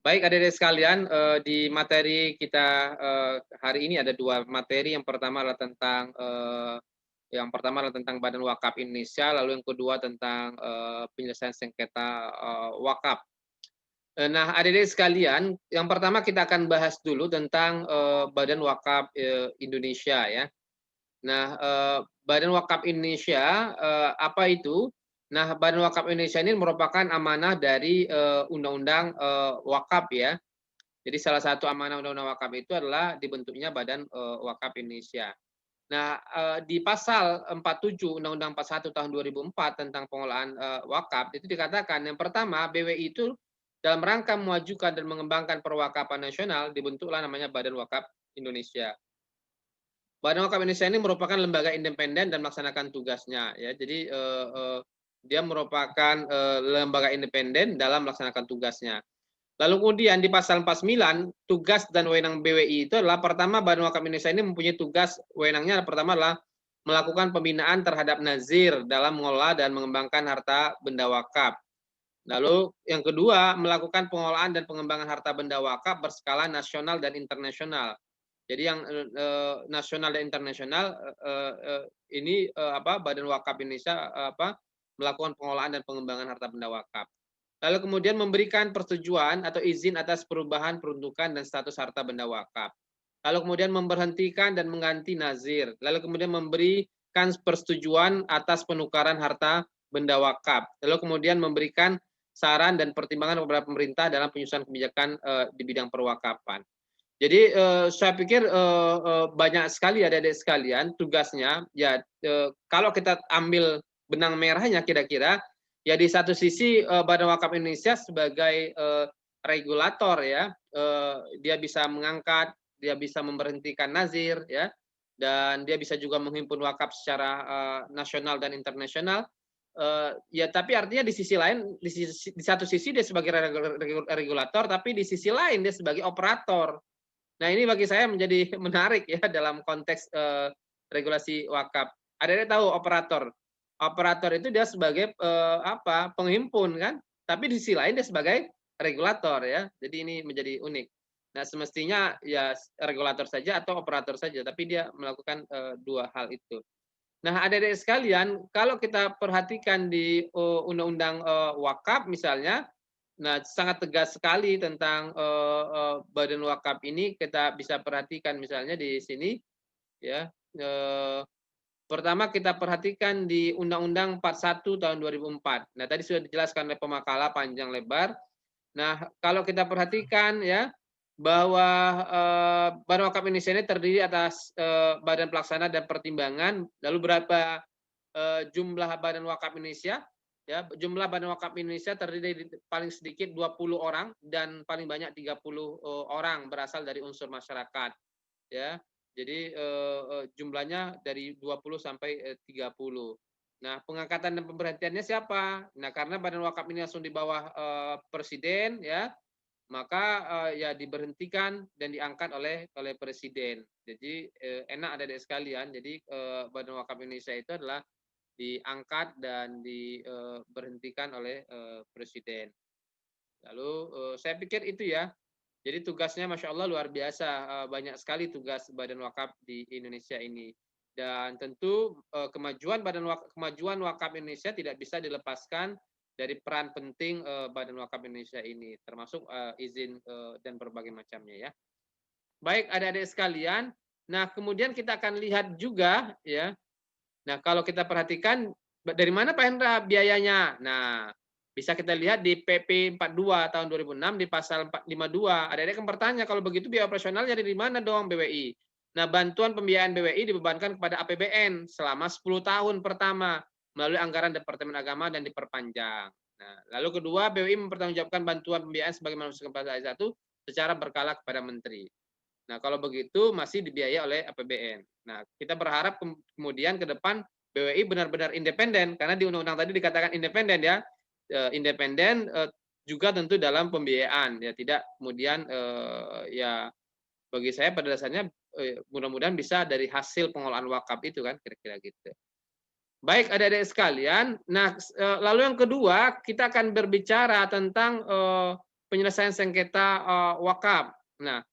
Baik adik-adik sekalian, di materi kita hari ini ada dua materi. Yang pertama adalah tentang Badan Wakaf Indonesia, lalu yang kedua tentang penyelesaian sengketa wakaf. Nah, adik-adik sekalian, yang pertama kita akan bahas dulu tentang Badan Wakaf Indonesia ya. Nah, Badan Wakaf Indonesia apa itu? Nah, Badan Wakaf Indonesia ini merupakan amanah dari Undang-Undang Wakaf ya. Jadi salah satu amanah Undang-Undang Wakaf itu adalah dibentuknya Badan Wakaf Indonesia. Nah, di pasal 47 Undang-Undang 41 tahun 2004 tentang pengelolaan wakaf itu dikatakan yang pertama BWI itu dalam rangka memajukan dan mengembangkan perwakapan nasional dibentuklah namanya Badan Wakaf Indonesia. Badan Wakaf Indonesia ini merupakan lembaga independen dan melaksanakan tugasnya ya. Jadi dia merupakan lembaga independen dalam melaksanakan tugasnya. Lalu kemudian di pasal 49, tugas dan wewenang BWI itu adalah pertama Badan Wakaf Indonesia ini mempunyai tugas wewenangnya pertama adalah melakukan pembinaan terhadap nazir dalam mengelola dan mengembangkan harta benda wakaf. Lalu yang kedua, melakukan pengelolaan dan pengembangan harta benda wakaf berskala nasional dan internasional. Jadi yang nasional dan internasional ini Badan Wakaf Indonesia melakukan pengelolaan dan pengembangan harta benda wakaf. Lalu kemudian memberikan persetujuan atau izin atas perubahan peruntukan dan status harta benda wakaf. Lalu kemudian memberhentikan dan mengganti nazir. Lalu kemudian memberikan persetujuan atas penukaran harta benda wakaf. Lalu kemudian memberikan saran dan pertimbangan kepada pemerintah dalam penyusunan kebijakan di bidang perwakapan. Jadi saya pikir banyak sekali adik-adik sekalian tugasnya. Ya kalau kita ambil benang merahnya kira-kira, ya di satu sisi Badan Wakaf Indonesia sebagai regulator ya, dia bisa mengangkat, dia bisa memberhentikan nazir ya, dan dia bisa juga menghimpun wakaf secara nasional dan internasional. Ya tapi artinya di sisi lain, di satu sisi dia sebagai regulator, tapi di sisi lain dia sebagai operator. Nah, ini bagi saya menjadi menarik ya dalam konteks regulasi wakaf. Ada tahu operator. Operator itu dia sebagai penghimpun kan, tapi di sisi lain dia sebagai regulator ya. Jadi ini menjadi unik. Nah, semestinya ya regulator saja atau operator saja, tapi dia melakukan dua hal itu. Nah, adik-adik sekalian, kalau kita perhatikan di Undang-Undang Wakaf misalnya, nah sangat tegas sekali tentang Badan Wakaf ini. Kita bisa perhatikan misalnya di sini ya. Pertama kita perhatikan di Undang-Undang 41 tahun 2004. Nah, tadi sudah dijelaskan oleh pemakala panjang lebar. Nah, kalau kita perhatikan ya bahwa Badan Wakaf Indonesia ini terdiri atas Badan Pelaksana dan Pertimbangan. Lalu berapa jumlah Badan Wakaf Indonesia? Ya, jumlah Badan Wakaf Indonesia terdiri paling sedikit 20 orang dan paling banyak 30 orang berasal dari unsur masyarakat. Ya. Jadi jumlahnya dari 20 sampai 30. Nah, pengangkatan dan pemberhentiannya siapa? Nah, karena Badan Wakaf ini langsung di bawah presiden ya, maka ya diberhentikan dan diangkat oleh presiden. Jadi enak adik-adik sekalian. Jadi Badan Wakaf Indonesia itu adalah diangkat dan diberhentikan oleh presiden. Lalu saya pikir itu ya. Jadi tugasnya Masya Allah luar biasa, banyak sekali tugas Badan Wakaf di Indonesia ini. Dan tentu kemajuan Wakaf Indonesia tidak bisa dilepaskan dari peran penting Badan Wakaf Indonesia ini, termasuk izin dan berbagai macamnya ya. Baik adik-adik sekalian, nah kemudian kita akan lihat juga ya. Nah kalau kita perhatikan dari mana Pak Hendra biayanya? Nah bisa kita lihat di PP 42 tahun 2006 di pasal 452. Ada yang bertanya kalau begitu biaya operasionalnya dari mana dong BWI? Nah, bantuan pembiayaan BWI dibebankan kepada APBN selama 10 tahun pertama melalui anggaran Departemen Agama dan diperpanjang. Nah, lalu kedua, BWI mempertanggungjawabkan bantuan pembiayaan sebagaimana disebutkan pada ayat 1 secara berkala kepada menteri. Nah, kalau begitu masih dibiayai oleh APBN. Nah, kita berharap kemudian ke depan BWI benar-benar independen karena di undang-undang tadi dikatakan independen ya. Independen juga tentu dalam pembiayaan ya, tidak kemudian ya bagi saya pada dasarnya mudah-mudahan bisa dari hasil pengelolaan wakaf itu kan kira-kira gitu. Baik adik-adik sekalian, nah lalu yang kedua kita akan berbicara tentang penyelesaian sengketa wakaf. Nah,